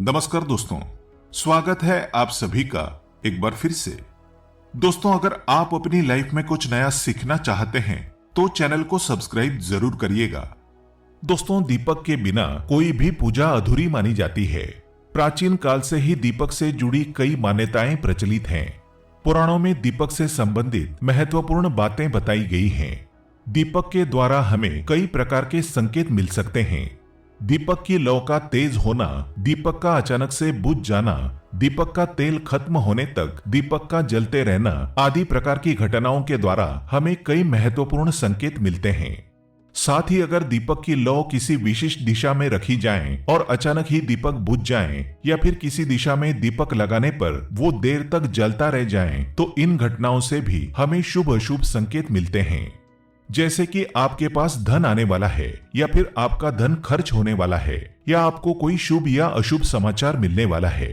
नमस्कार दोस्तों, स्वागत है आप सभी का एक बार फिर से। दोस्तों, अगर आप अपनी लाइफ में कुछ नया सीखना चाहते हैं तो चैनल को सब्सक्राइब जरूर करिएगा। दोस्तों, दीपक के बिना कोई भी पूजा अधूरी मानी जाती है। प्राचीन काल से ही दीपक से जुड़ी कई मान्यताएं प्रचलित हैं। पुराणों में दीपक से संबंधित महत्वपूर्ण बातें बताई गई हैं। दीपक के द्वारा हमें कई प्रकार के संकेत मिल सकते हैं। दीपक की लौ का तेज होना, दीपक का अचानक से बुझ जाना, दीपक का तेल खत्म होने तक दीपक का जलते रहना आदि प्रकार की घटनाओं के द्वारा हमें कई महत्वपूर्ण संकेत मिलते हैं। साथ ही अगर दीपक की लौ किसी विशिष्ट दिशा में रखी जाए और अचानक ही दीपक बुझ जाए या फिर किसी दिशा में दीपक लगाने पर वो देर तक जलता रह जाए तो इन घटनाओं से भी हमें शुभ अशुभ संकेत मिलते हैं। जैसे कि आपके पास धन आने वाला है या फिर आपका धन खर्च होने वाला है या आपको कोई शुभ या अशुभ समाचार मिलने वाला है।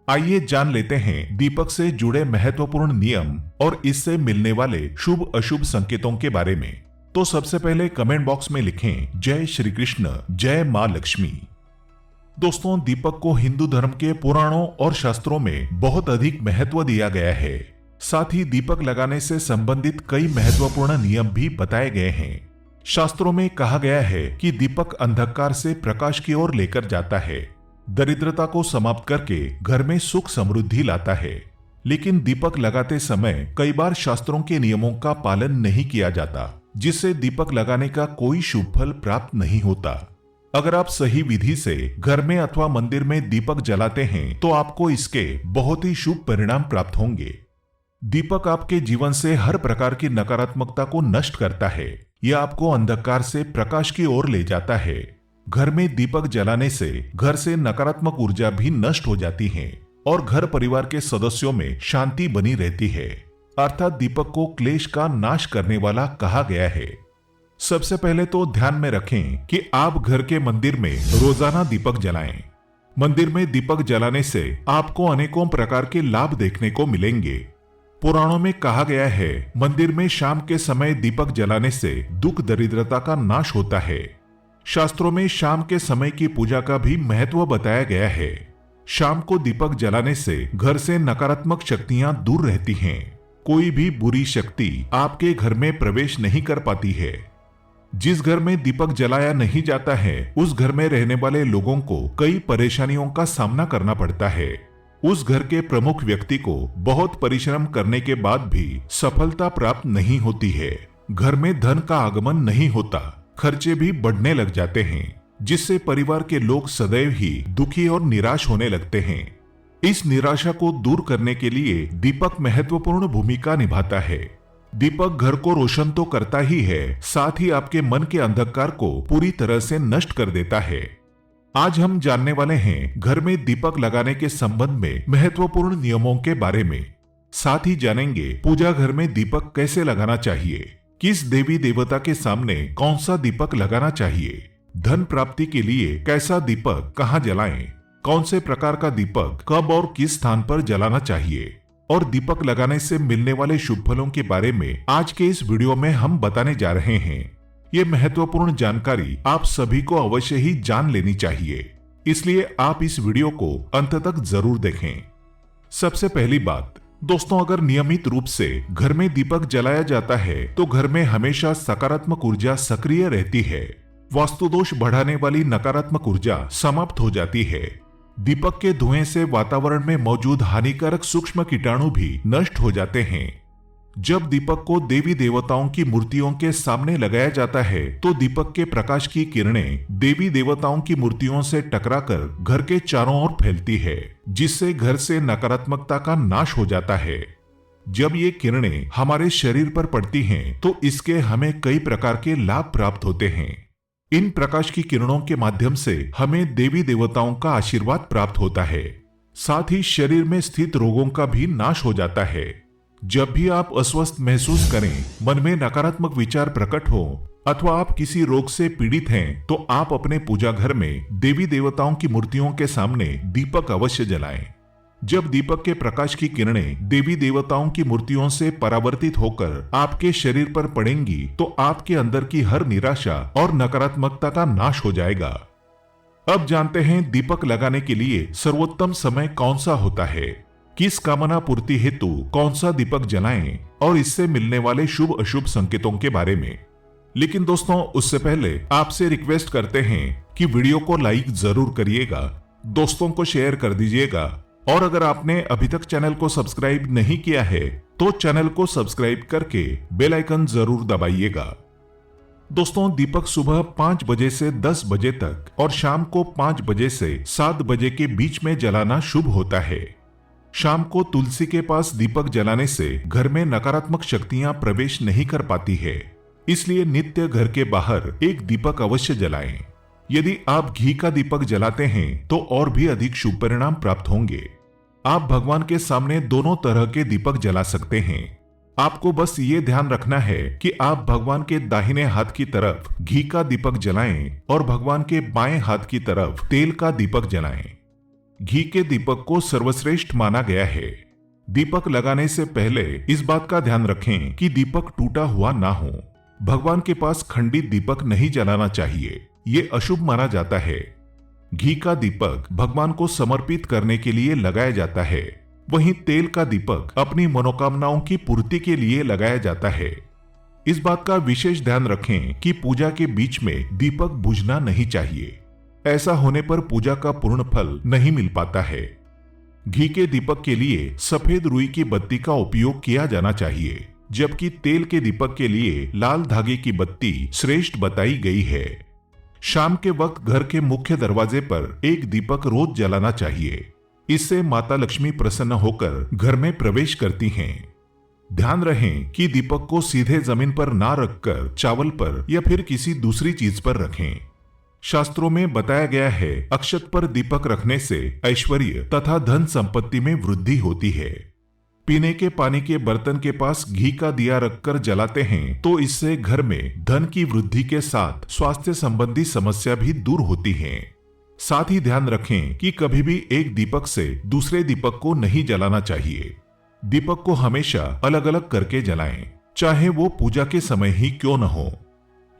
आइए जान लेते हैं दीपक से जुड़े महत्वपूर्ण नियम और इससे मिलने वाले शुभ अशुभ संकेतों के बारे में। तो सबसे पहले कमेंट बॉक्स में लिखें जय श्री कृष्ण, जय मां लक्ष्मी। दोस्तों, दीपक को हिंदू धर्म के पुराणों और शास्त्रों में बहुत अधिक महत्व दिया गया है। साथ ही दीपक लगाने से संबंधित कई महत्वपूर्ण नियम भी बताए गए हैं। शास्त्रों में कहा गया है कि दीपक अंधकार से प्रकाश की ओर लेकर जाता है, दरिद्रता को समाप्त करके घर में सुख समृद्धि लाता है। लेकिन दीपक लगाते समय कई बार शास्त्रों के नियमों का पालन नहीं किया जाता, जिससे दीपक लगाने का कोई शुभ फल प्राप्त नहीं होता। अगर आप सही विधि से घर में अथवा मंदिर में दीपक जलाते हैं तो आपको इसके बहुत ही शुभ परिणाम प्राप्त होंगे। दीपक आपके जीवन से हर प्रकार की नकारात्मकता को नष्ट करता है। यह आपको अंधकार से प्रकाश की ओर ले जाता है। घर में दीपक जलाने से घर से नकारात्मक ऊर्जा भी नष्ट हो जाती है और घर परिवार के सदस्यों में शांति बनी रहती है। अर्थात दीपक को क्लेश का नाश करने वाला कहा गया है। सबसे पहले तो ध्यान में रखें कि आप घर के मंदिर में रोजाना दीपक जलाएं। मंदिर में दीपक जलाने से आपको अनेकों प्रकार के लाभ देखने को मिलेंगे। पुराणों में कहा गया है मंदिर में शाम के समय दीपक जलाने से दुख दरिद्रता का नाश होता है। शास्त्रों में शाम के समय की पूजा का भी महत्व बताया गया है। शाम को दीपक जलाने से घर से नकारात्मक शक्तियां दूर रहती हैं। कोई भी बुरी शक्ति आपके घर में प्रवेश नहीं कर पाती है। जिस घर में दीपक जलाया नहीं जाता है उस घर में रहने वाले लोगों को कई परेशानियों का सामना करना पड़ता है। उस घर के प्रमुख व्यक्ति को बहुत परिश्रम करने के बाद भी सफलता प्राप्त नहीं होती है। घर में धन का आगमन नहीं होता, खर्चे भी बढ़ने लग जाते हैं, जिससे परिवार के लोग सदैव ही दुखी और निराश होने लगते हैं। इस निराशा को दूर करने के लिए दीपक महत्वपूर्ण भूमिका निभाता है। दीपक घर को रोशन तो करता ही है, साथ ही आपके मन के अंधकार को पूरी तरह से नष्ट कर देता है। आज हम जानने वाले हैं घर में दीपक लगाने के संबंध में महत्वपूर्ण नियमों के बारे में। साथ ही जानेंगे पूजा घर में दीपक कैसे लगाना चाहिए, किस देवी देवता के सामने कौन सा दीपक लगाना चाहिए, धन प्राप्ति के लिए कैसा दीपक कहाँ जलाएं, कौन से प्रकार का दीपक कब और किस स्थान पर जलाना चाहिए और दीपक लगाने से मिलने वाले शुभ फलों के बारे में आज के इस वीडियो में हम बताने जा रहे हैं। ये महत्वपूर्ण जानकारी आप सभी को अवश्य ही जान लेनी चाहिए, इसलिए आप इस वीडियो को अंत तक जरूर देखें। सबसे पहली बात दोस्तों, अगर नियमित रूप से घर में दीपक जलाया जाता है तो घर में हमेशा सकारात्मक ऊर्जा सक्रिय रहती है। वास्तु दोष बढ़ाने वाली नकारात्मक ऊर्जा समाप्त हो जाती है। दीपक के धुएं से वातावरण में मौजूद हानिकारक सूक्ष्म कीटाणु भी नष्ट हो जाते हैं। जब दीपक को देवी देवताओं की मूर्तियों के सामने लगाया जाता है तो दीपक के प्रकाश की किरणें देवी देवताओं की मूर्तियों से टकराकर घर के चारों ओर फैलती है, जिससे घर से नकारात्मकता का नाश हो जाता है। जब ये किरणें हमारे शरीर पर पड़ती हैं तो इसके हमें कई प्रकार के लाभ प्राप्त होते हैं। इन प्रकाश की किरणों के माध्यम से हमें देवी देवताओं का आशीर्वाद प्राप्त होता है। साथ ही शरीर में स्थित रोगों का भी नाश हो जाता है। जब भी आप अस्वस्थ महसूस करें, मन में नकारात्मक विचार प्रकट हो अथवा आप किसी रोग से पीड़ित हैं, तो आप अपने पूजा घर में देवी देवताओं की मूर्तियों के सामने दीपक अवश्य जलाएं। जब दीपक के प्रकाश की किरणें देवी देवताओं की मूर्तियों से परावर्तित होकर आपके शरीर पर पड़ेंगी तो आपके अंदर की हर निराशा और नकारात्मकता का नाश हो जाएगा। अब जानते हैं दीपक लगाने के लिए सर्वोत्तम समय कौन सा होता है, किस कामना पूर्ति हेतु कौन सा दीपक जलाएं और इससे मिलने वाले शुभ अशुभ संकेतों के बारे में। लेकिन दोस्तों, उससे पहले आपसे रिक्वेस्ट करते हैं कि वीडियो को लाइक जरूर करिएगा, दोस्तों को शेयर कर दीजिएगा और अगर आपने अभी तक चैनल को सब्सक्राइब नहीं किया है तो चैनल को सब्सक्राइब करके बेल आइकन जरूर दबाइएगा। दोस्तों, दीपक सुबह 5 बजे से 10 बजे तक और शाम को 5 बजे से 7 बजे के बीच में जलाना शुभ होता है। शाम को तुलसी के पास दीपक जलाने से घर में नकारात्मक शक्तियां प्रवेश नहीं कर पाती है, इसलिए नित्य घर के बाहर एक दीपक अवश्य जलाएं। यदि आप घी का दीपक जलाते हैं तो और भी अधिक शुभ परिणाम प्राप्त होंगे। आप भगवान के सामने दोनों तरह के दीपक जला सकते हैं। आपको बस ये ध्यान रखना है कि आप भगवान के दाहिने हाथ की तरफ घी का दीपक जलाएं और भगवान के बाएं हाथ की तरफ तेल का दीपक जलाएं। घी के दीपक को सर्वश्रेष्ठ माना गया है। दीपक लगाने से पहले इस बात का ध्यान रखें कि दीपक टूटा हुआ ना हो। भगवान के पास खंडित दीपक नहीं जलाना चाहिए, ये अशुभ माना जाता है। घी का दीपक भगवान को समर्पित करने के लिए लगाया जाता है, वहीं तेल का दीपक अपनी मनोकामनाओं की पूर्ति के लिए लगाया जाता है। इस बात का विशेष ध्यान रखें कि पूजा के बीच में दीपक बुझना नहीं चाहिए, ऐसा होने पर पूजा का पूर्ण फल नहीं मिल पाता है। घी के दीपक के लिए सफेद रुई की बत्ती का उपयोग किया जाना चाहिए, जबकि तेल के दीपक के लिए लाल धागे की बत्ती श्रेष्ठ बताई गई है। शाम के वक्त घर के मुख्य दरवाजे पर एक दीपक रोज जलाना चाहिए, इससे माता लक्ष्मी प्रसन्न होकर घर में प्रवेश करती हैं। ध्यान रहे कि दीपक को सीधे जमीन पर ना रखकर चावल पर या फिर किसी दूसरी चीज पर रखें। शास्त्रों में बताया गया है, अक्षत पर दीपक रखने से ऐश्वर्य तथा धन संपत्ति में वृद्धि होती है। पीने के पानी के बर्तन के पास घी का दिया रखकर जलाते हैं तो इससे घर में धन की वृद्धि के साथ स्वास्थ्य संबंधी समस्या भी दूर होती है। साथ ही ध्यान रखें कि कभी भी एक दीपक से दूसरे दीपक को नहीं जलाना चाहिए। दीपक को हमेशा अलग अलग करके जलाएं, चाहे वो पूजा के समय ही क्यों न हो।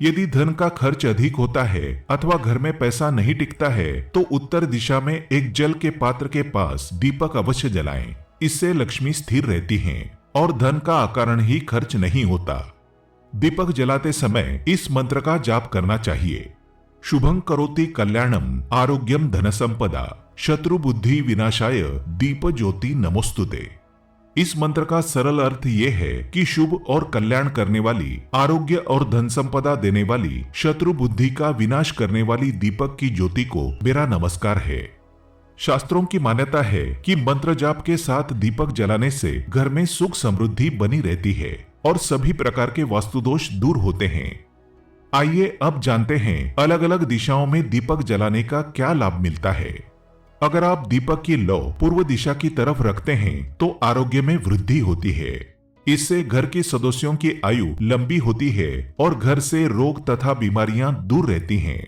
यदि धन का खर्च अधिक होता है अथवा घर में पैसा नहीं टिकता है तो उत्तर दिशा में एक जल के पात्र के पास दीपक अवश्य जलाएं। इससे लक्ष्मी स्थिर रहती हैं और धन का अकारण ही खर्च नहीं होता। दीपक जलाते समय इस मंत्र का जाप करना चाहिए। शुभं करोति कल्याणम आरोग्यम धन संपदा शत्रु बुद्धि विनाशाय दीप ज्योति नमोस्तुते। इस मंत्र का सरल अर्थ ये है कि शुभ और कल्याण करने वाली, आरोग्य और धन संपदा देने वाली, शत्रु बुद्धि का विनाश करने वाली दीपक की ज्योति को मेरा नमस्कार है। शास्त्रों की मान्यता है कि मंत्र जाप के साथ दीपक जलाने से घर में सुख समृद्धि बनी रहती है और सभी प्रकार के वास्तु दोष दूर होते हैं। आइए अब जानते हैं अलग अलग दिशाओं में दीपक जलाने का क्या लाभ मिलता है। अगर आप दीपक की लौ पूर्व दिशा की तरफ रखते हैं तो आरोग्य में वृद्धि होती है। इससे घर के सदस्यों की आयु लंबी होती है और घर से रोग तथा बीमारियां दूर रहती हैं।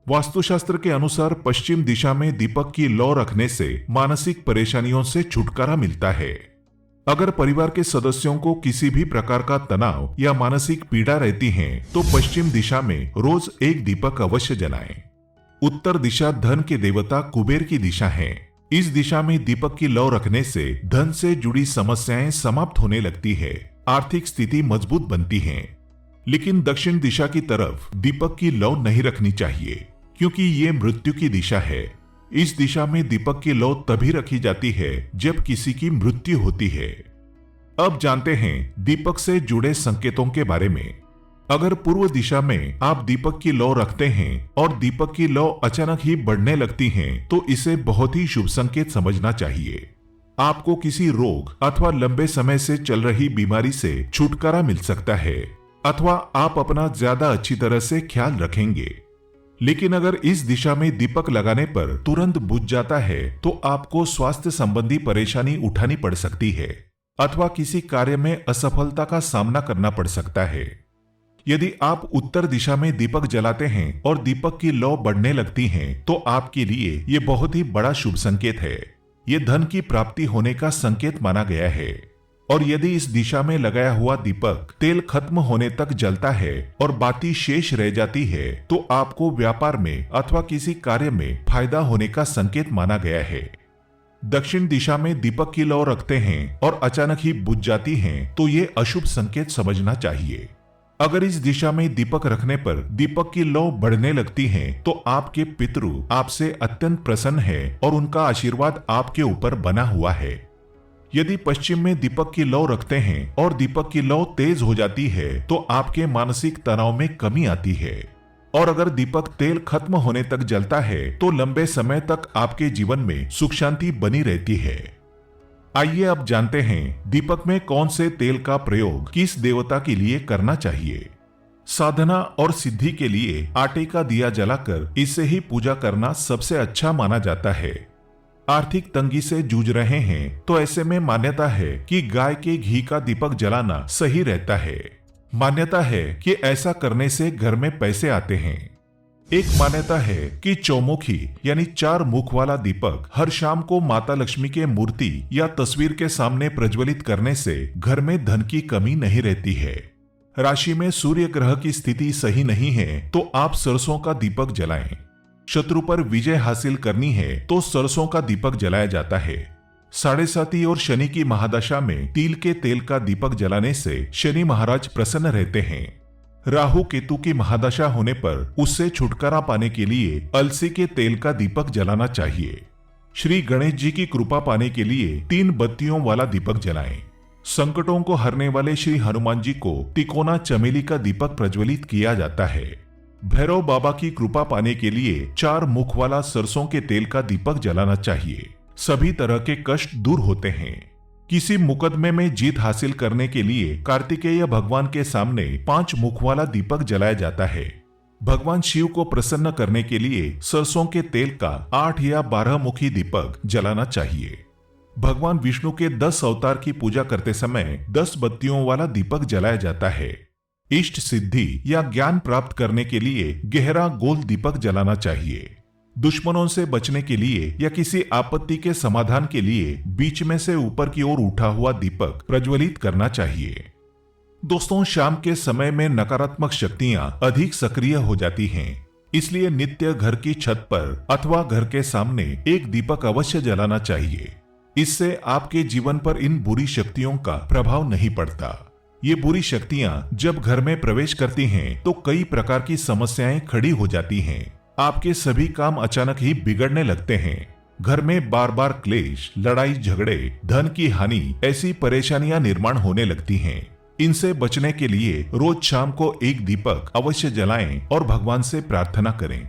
वास्तुशास्त्र के अनुसार पश्चिम दिशा में दीपक की लौ रखने से मानसिक परेशानियों से छुटकारा मिलता है। अगर परिवार के सदस्यों को किसी भी प्रकार का तनाव या मानसिक पीड़ा रहती है तो पश्चिम दिशा में रोज एक दीपक अवश्य जलाएं। उत्तर दिशा धन के देवता कुबेर की दिशा है। इस दिशा में दीपक की लौ रखने से धन से जुड़ी समस्याएं समाप्त होने लगती है, आर्थिक स्थिति मजबूत बनती है। लेकिन दक्षिण दिशा की तरफ दीपक की लौ नहीं रखनी चाहिए, क्योंकि ये मृत्यु की दिशा है। इस दिशा में दीपक की लौ तभी रखी जाती है जब किसी की मृत्यु होती है। अब जानते हैं दीपक से जुड़े संकेतों के बारे में। अगर पूर्व दिशा में आप दीपक की लौ रखते हैं और दीपक की लौ अचानक ही बढ़ने लगती है तो इसे बहुत ही शुभ संकेत समझना चाहिए। आपको किसी रोग अथवा लंबे समय से चल रही बीमारी से छुटकारा मिल सकता है अथवा आप अपना ज्यादा अच्छी तरह से ख्याल रखेंगे। लेकिन अगर इस दिशा में दीपक लगाने पर तुरंत बुझ जाता है तो आपको स्वास्थ्य संबंधी परेशानी उठानी पड़ सकती है अथवा किसी कार्य में असफलता का सामना करना पड़ सकता है। यदि आप उत्तर दिशा में दीपक जलाते हैं और दीपक की लौ बढ़ने लगती है तो आपके लिए ये बहुत ही बड़ा शुभ संकेत है। ये धन की प्राप्ति होने का संकेत माना गया है और यदि इस दिशा में लगाया हुआ दीपक तेल खत्म होने तक जलता है और बाती शेष रह जाती है तो आपको व्यापार में अथवा किसी कार्य में फायदा होने का संकेत माना गया है। दक्षिण दिशा में दीपक की लौ रखते हैं और अचानक ही बुझ जाती हैं तो ये अशुभ संकेत समझना चाहिए। अगर इस दिशा में दीपक रखने पर दीपक की लौ बढ़ने लगती है तो आपके पितृ आपसे अत्यंत प्रसन्न है और उनका आशीर्वाद आपके ऊपर बना हुआ है। यदि पश्चिम में दीपक की लौ रखते हैं और दीपक की लौ तेज हो जाती है तो आपके मानसिक तनाव में कमी आती है। और अगर दीपक तेल खत्म होने तक जलता है तो लंबे समय तक आपके जीवन में सुख शांति बनी रहती है। आइए अब जानते हैं दीपक में कौन से तेल का प्रयोग किस देवता के लिए करना चाहिए। साधना और सिद्धि के लिए आटे का दिया जलाकर इससे ही पूजा करना सबसे अच्छा माना जाता है। आर्थिक तंगी से जूझ रहे हैं तो ऐसे में मान्यता है कि गाय के घी का दीपक जलाना सही रहता है। मान्यता है कि ऐसा करने से घर में पैसे आते हैं। एक मान्यता है कि चौमुखी यानी 4 मुख वाला दीपक हर शाम को माता लक्ष्मी के मूर्ति या तस्वीर के सामने प्रज्वलित करने से घर में धन की कमी नहीं रहती है। राशि में सूर्य ग्रह की स्थिति सही नहीं है तो आप सरसों का दीपक जलाएं। शत्रु पर विजय हासिल करनी है तो सरसों का दीपक जलाया जाता है। 7.5 और शनि की महादशा में तिल के तेल का दीपक जलाने से शनि महाराज प्रसन्न रहते हैं। राहु केतु की महादशा होने पर उससे छुटकारा पाने के लिए अलसी के तेल का दीपक जलाना चाहिए। श्री गणेश जी की कृपा पाने के लिए 3 बत्तियों वाला दीपक जलाएं। संकटों को हरने वाले श्री हनुमान जी को तिकोना चमेली का दीपक प्रज्वलित किया जाता है। भैरव बाबा की कृपा पाने के लिए 4 मुख वाला सरसों के तेल का दीपक जलाना चाहिए। सभी तरह के कष्ट दूर होते हैं। किसी मुकदमे में जीत हासिल करने के लिए कार्तिकेय भगवान के सामने 5 मुख वाला दीपक जलाया जाता है। भगवान शिव को प्रसन्न करने के लिए सरसों के तेल का 8 या 12 मुखी दीपक जलाना चाहिए। भगवान विष्णु के 10 अवतार की पूजा करते समय 10 बत्तियों वाला दीपक जलाया जाता है। इष्ट सिद्धि या ज्ञान प्राप्त करने के लिए गहरा गोल दीपक जलाना चाहिए। दुश्मनों से बचने के लिए या किसी आपत्ति के समाधान के लिए बीच में से ऊपर की ओर उठा हुआ दीपक प्रज्वलित करना चाहिए। दोस्तों, शाम के समय में नकारात्मक शक्तियां अधिक सक्रिय हो जाती हैं, इसलिए नित्य घर की छत पर अथवा घर के सामने एक दीपक अवश्य जलाना चाहिए। इससे आपके जीवन पर इन बुरी शक्तियों का प्रभाव नहीं पड़ता। ये बुरी शक्तियां जब घर में प्रवेश करती हैं तो कई प्रकार की समस्याएं खड़ी हो जाती हैं। आपके सभी काम अचानक ही बिगड़ने लगते हैं। घर में बार बार क्लेश, लड़ाई झगड़े, धन की हानि, ऐसी परेशानियां निर्माण होने लगती हैं। इनसे बचने के लिए रोज शाम को एक दीपक अवश्य जलाएं और भगवान से प्रार्थना करें।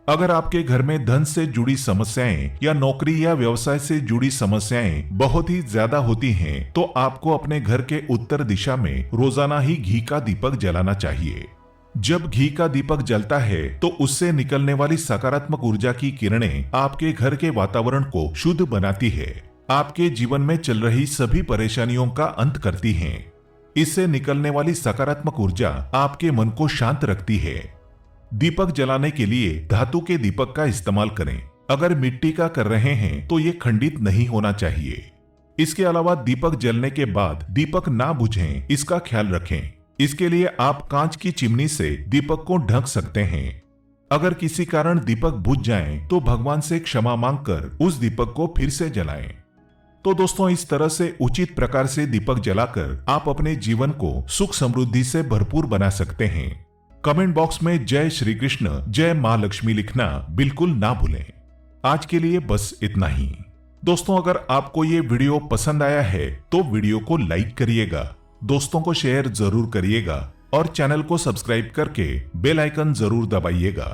अगर आपके घर में धन से जुड़ी समस्याएं या नौकरी या व्यवसाय से जुड़ी समस्याएं बहुत ही ज्यादा होती हैं, तो आपको अपने घर के उत्तर दिशा में रोजाना ही घी का दीपक जलाना चाहिए। जब घी का दीपक जलता है तो उससे निकलने वाली सकारात्मक ऊर्जा की किरणें आपके घर के वातावरण को शुद्ध बनाती है, आपके जीवन में चल रही सभी परेशानियों का अंत करती हैं। इससे निकलने वाली सकारात्मक ऊर्जा आपके मन को शांत रखती है। दीपक जलाने के लिए धातु के दीपक का इस्तेमाल करें। अगर मिट्टी का कर रहे हैं तो ये खंडित नहीं होना चाहिए। इसके अलावा दीपक जलने के बाद दीपक ना बुझें, इसका ख्याल रखें। इसके लिए आप कांच की चिमनी से दीपक को ढक सकते हैं। अगर किसी कारण दीपक बुझ जाएं, तो भगवान से क्षमा मांगकर उस दीपक को फिर से जलाएं। तो दोस्तों, इस तरह से उचित प्रकार से दीपक जलाकर आप अपने जीवन को सुख समृद्धि से भरपूर बना सकते हैं। कमेंट बॉक्स में जय श्री कृष्ण, जय मां लक्ष्मी लिखना बिल्कुल ना भूलें। आज के लिए बस इतना ही। दोस्तों, अगर आपको ये वीडियो पसंद आया है तो वीडियो को लाइक करिएगा, दोस्तों को शेयर जरूर करिएगा और चैनल को सब्सक्राइब करके बेल आइकन जरूर दबाइएगा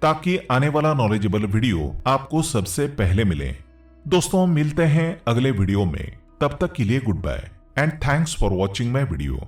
ताकि आने वाला नॉलेजेबल वीडियो आपको सबसे पहले मिले। दोस्तों, मिलते हैं अगले वीडियो में। तब तक के लिए good bye and thanks for watching my video.